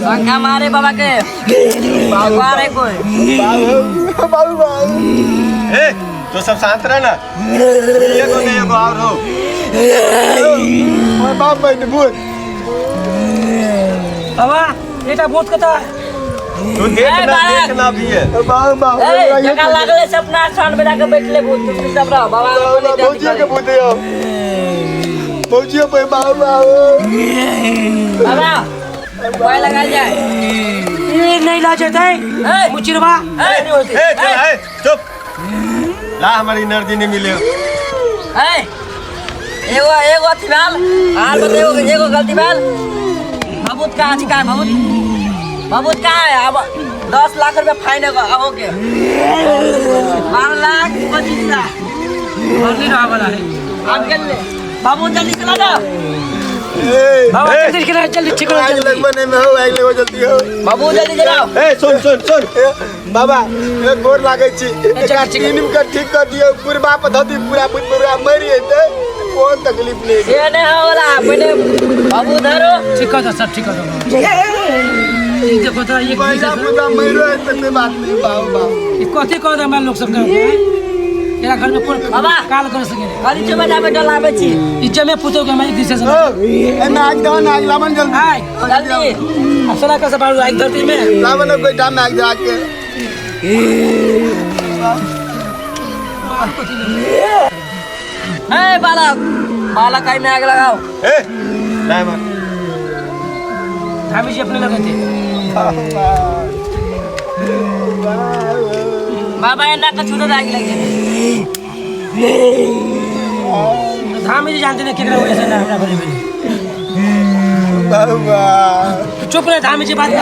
पंखा मारे बाबा के मारे कोई बाबू ए तो सब शांत रहना ये को नहीं को और हो बाप भाई ने भूत बाबा बेटा भूत कथा तू देखना भी है बाबा जगह लागले सपना सान बजा के बैठले भूत सब रहा बाबा भौजिया के भूत है भौजिया पे बाबा कोई लगा जाए ये नहीं ला जाता है मुचिरवा नहीं होते ए चुप ला हमारी एनर्जी नहीं मिले एगो थिबाल हां तो एगो गलती बाल भभूत का अछि का भभूत का है अब 10 लाख रुपया फाइन हो के 12 लाख 25 लाख और नहीं रहा वाला है आप कर ले बाबू जल्दी चला जा बाबा जल्दी ठीक हो आज लगवाने में हो आइले हो जल्दी हो बाबू जल्दी जाओ ए सुन बाबा एक गोर लागे छी एक टीम का ठीक कर दियो पूरा पद्धति पूरा मरी है कोई तकलीफ नहीं ये नहीं होला पहले बाबू धरो ठीक हो सब ठीक हो ये देखो तो ये पूरा मरो है तो कोई बात नहीं बाबा ये कथि कह दे लोग सब तेरा घर में कौन बाबा काल कर सके खाली चबा जाबे डलाबे छी इज्जे में पुतो के मैं दिशा से ए नाग दो नाग लावन जल्दी आय जल्दी असला का से बाड़ू आइ धरती में लावन कोई टाइम नाग जाके ए बालक आई में आग लगाओ ए लावन धामी जी अपने लगे थे बाबा ये नाक छूटे आग लगे धामी जी जानते हैं केकरा वजह से ना हमरा घरे में बाबा चुप रहे धामी जी बात कर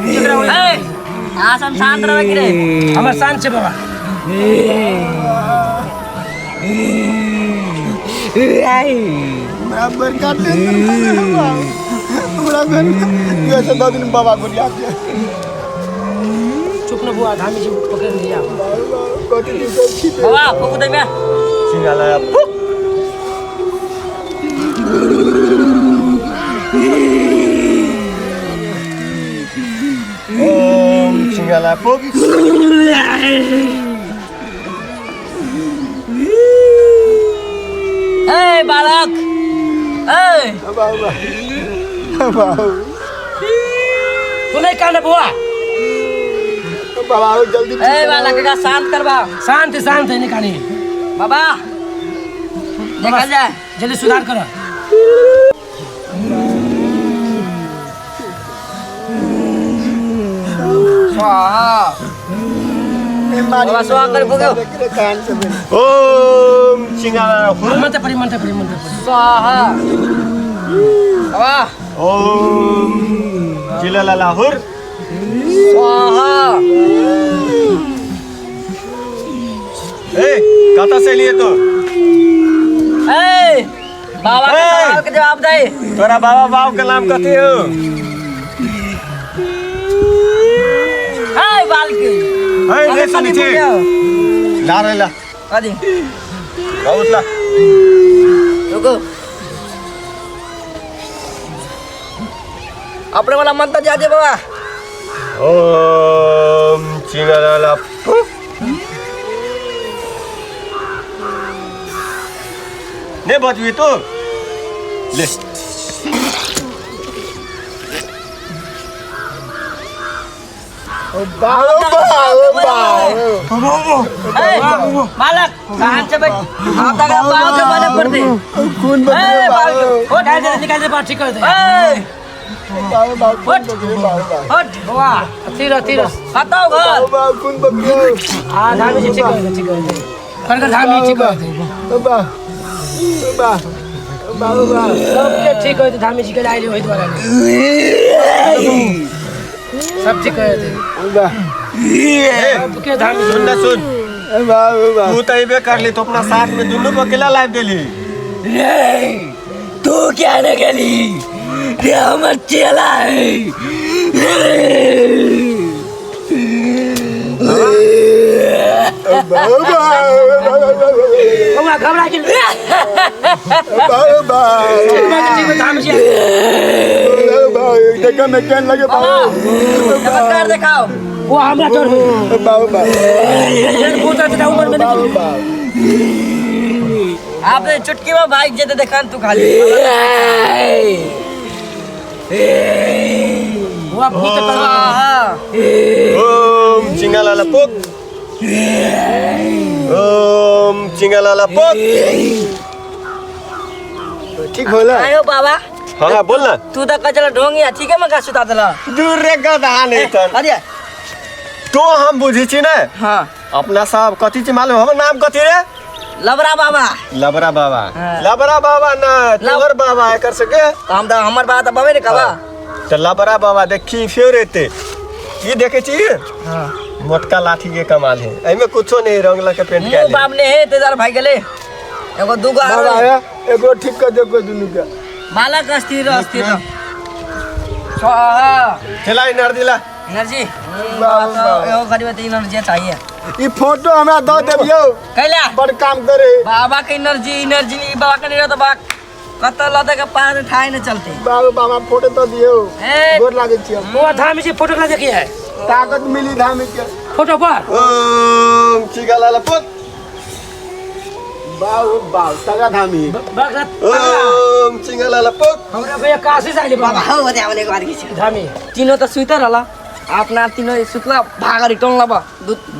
केकरा वजह आसन शांत रह गिरे हमर शान से बाबा बराबर काटे बराबर ये से 2 दिन बाबा को लिया के चुप न बुआ धामी जी पकड़ लिया कोटी की बाबा फूक दे में सिंगाला फुक ओम सिंगाला फुक ए बालक ए बाबा तू नहीं कहने बुआ बाबा जल्दी ए बालक का शांत करवा शांत है निकाली बाबा देखल जाए जल्दी सुधार करो बाबा स्वाहा कर भोगे ओम सिंगाला मंत्र पड़ी स्वाहा बाबा ओम जिलाला लाहुर स्वाहा ए कथा से लिए तो ए बाबा के सवाल के जवाब दे तोरा बाबा बाप का नाम कथी हो ए बालकी ए ले सुनी छे ला रे ला आदि बहुत ला रुको अपने वाला मंत्र जा दे बाबा ओम चिंगाला ने बजवी तो ले बालक कहां से बैठ आप तक पाव के बने पड़ते खून ए बालक हो निकाल दे बात ठीक कर दे ए हट वाह तीर हटाओ घर बाबा खून बकियो हां धामी जी ठीक कर कर धामी ठीक कर दे बाबा बाबा बाबा सब ठीक कर दे धामी जी के लाइले होई द्वारा सब ठीक कर दे बाबा अब के धामी सुन ना सुन बाबा तू तो इबे कर ली तो अपना साथ में दोनों को अकेला लाइव देली तू क्या न गली ये हमर चेला है बाबा घबरा के बाबा धामी जी देखो मैं कहने लगे बाबा बाबू चमत्कार दिखाओ। वो हमरा डर है बाबू बाबू ये भूत है उम्र में नहीं आपने चुटकी में बाइक जेते देखान तू खाली वो भूत कर ओम चिंगालाला पोक ओम चिंगालाला पोक ठीक होला आयो बाबा हाँ बोल ना तू तो कचरा ढोंगी ठीक है मैं का सुता दला दूर रे गधा नहीं तन अरे तो हम बुझी छी ना हाँ अपना सब कथी छी मालूम हमर नाम कथी रे लबरा बाबा लबरा बाबा हाँ। लबरा बाबा ना तोहर बाबा है कर सके हम तो हमर बात बाबे ने कहा तो लबरा बाबा देखी फेर एते ये देखे छी हां मोटका लाठी के कमाल है एमे कुछो नहीं रंगला के पेंट के बाप ने है तेजार भाई गेले एगो दुगो बाबा आया एगो ठीक कर देखो दुनु का मालक अस्थिर अस्थिर स्वाहा चला इनर दिला एनर्जी बाबा एगो गरीब ते एनर्जी चाहिए ई फोटो हमरा द देबियो कैला बड़ काम करे बाबा के एनर्जी बाबा के नहीं रह तो बा कत लदे के पार ठाई न चलते बाबू बाबा फोटो तो दियो ए गोर लागे छी वो धामी से फोटो ला देखिए है ताकत मिली धाम के फोटो पर ओम चिंगालाला पोक बाऊ बाऊ तगा धामी बगत ओम चिंगालाला पोक हमरा भैया काशी जाइले बाबा बाबा हो दे हमने बार की धामी तीनों तो सुइता रहला अपना तीनों सुतला भाग रिटर्न लबा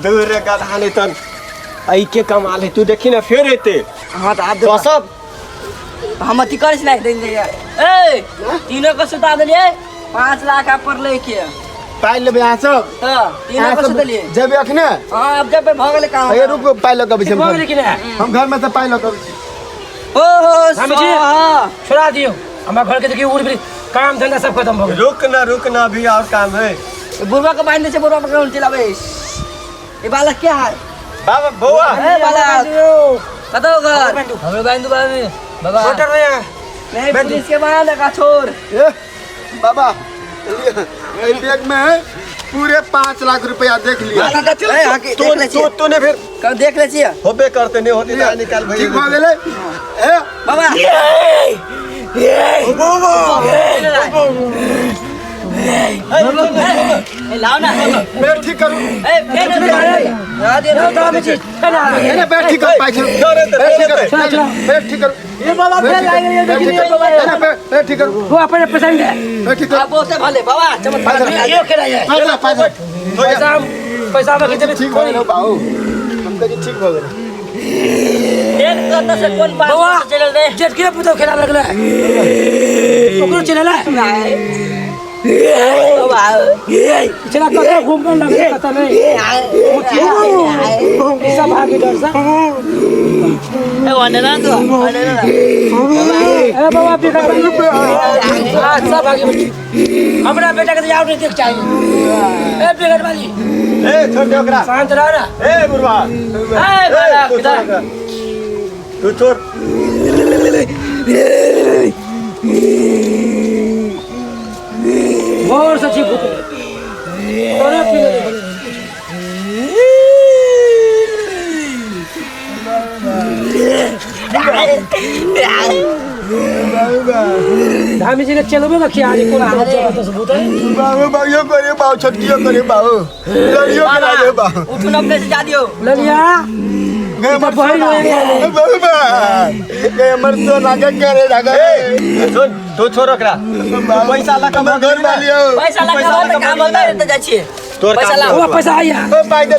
दूर रे गधा नहीं तन आई के कमाल है तू देखी ना फेर एते हां तो आप तो सब हम अति कर नहीं देंगे ए तीनों को सुता देलिए 5 लाख आप पर लेके पाई लेबे यहाँ सब तो तीनों को सुता लिए जब अखने हां अब जब भगले काम ये रुक पाई लो कभी बोल लेकिन है हम घर में से पाई लो कभी ओ हो धामी जी स्वाहा छोड़ा दियो हमरा घर के देखिए उड़ भी काम धंधा सब खत्म हो गया रुक ना भी और काम है बुरबा को बांधने से बुरबा पकड़ चलावे ये बालक क्या है बाबा बउआ ए बालक कतो घर हमरे बांधू बाबा मोटर भैया नहीं पुलिस के बांध का छोड़ ए बाबा ये बैग में पूरे 5 लाख रुपया देख लिया ए आके देख ले छिए तूने फिर कब देख ले छिए होबे करते नहीं होती ना निकाल भाई ठीक हो गेले ए बाबा ए लाओ ना मैं ठीक करूं ए फेर दे धामी जी मैंने बैठ ठीक कर पाई बैठ ठीक कर ये बाबा फेर लागे ये देखिए बाबा बैठ ठीक करूं वो अपने पसंद है बैठ ठीक कर आप बोलते भले बाबा चमत्कार ये करा है पैसा पैसा में कितने ठीक हो गए बाऊ हम कहे ठीक हो गए एक कत से कौन बात बाबा चल रे जेट के पुतो खेला लगला ओकरो चलेला बाबा चला कतो घूमने लगे पता नहीं सब भागी डर सा ए वने ना तो वने ना अरे बाबा बेटा हां सब भागी बच्ची हमरा बेटा के जाओ नहीं देख चाहिए ए बेगट वाली ए छोड़ दे ओकरा शांत रह ना ए बुरवा ए बालक किधर तू छोड़ और सच्ची भूख अरे पीले धामी जी ने चलबे का क्या आने को जबरदस्त भूत है बाबू बाबू करे बाबू छटकियो करे बाबू लड़ियो करा दे बाबू उठ अपने से जा दियो ले लिया गए मर बहन होए बाबू बा गए मर तो लागे करे लागे सुन तू छोड़ रखरा पैसा ला कमा घर में लियो पैसा लगा तो काम होता रहते जा छिए तोर पैसा लाओ वो पैसा आया ओ भाई दे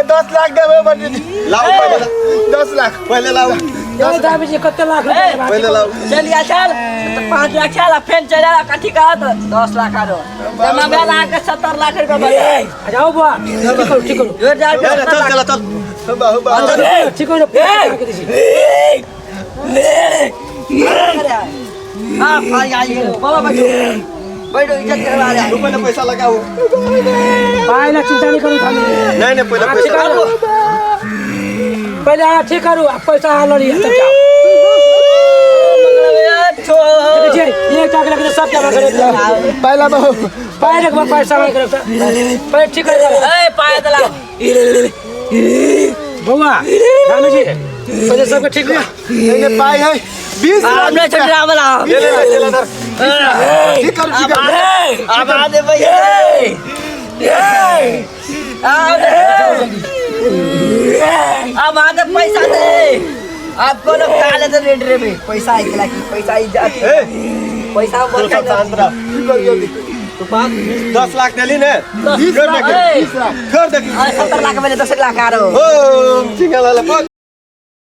10 लाख देबे बंटी लाओ पहले 10 लाख पहले लाओ ये धामी जी कितने लाख रुपए पहले लाओ चलिए चल तो 5 लाख चला फिर चला कठी का तो 10 लाख आ जमा में ला के 70 लाख रुपए बचा जाओ बुआ ठीक करो जो जा चल चल बाबू बाबू ठीक करो के दीजिए हां भाई आई बाबा बैठो इज्जत करवा रहा तू पहले पैसा लगाओ पहले चिंता नहीं करो धामी नहीं नहीं पहले पैसा लगाओ पहले ठीक करो पैसा लो लिया तब जाओ देखिए ये टाक लगे सब जमा करे पहला बाबू पहले एक बार पैसा मांग करे पहले ठीक कर ए पाए दला बुआ धामी जी पहले सब ठीक है मैंने पाई है 20 हमने छटरा वाला ले ले चला कर अब आ दे भैया अब आ दे पैसा दे आपको लोग काले तो रेट रे में पैसा एक लाख पैसा ही जाते पैसा बोल के तो 10 लाख दिली ने 20 लाख 20 लाख 70 लाख में 10 लाख आ रहा हो ओ सिंगल वाला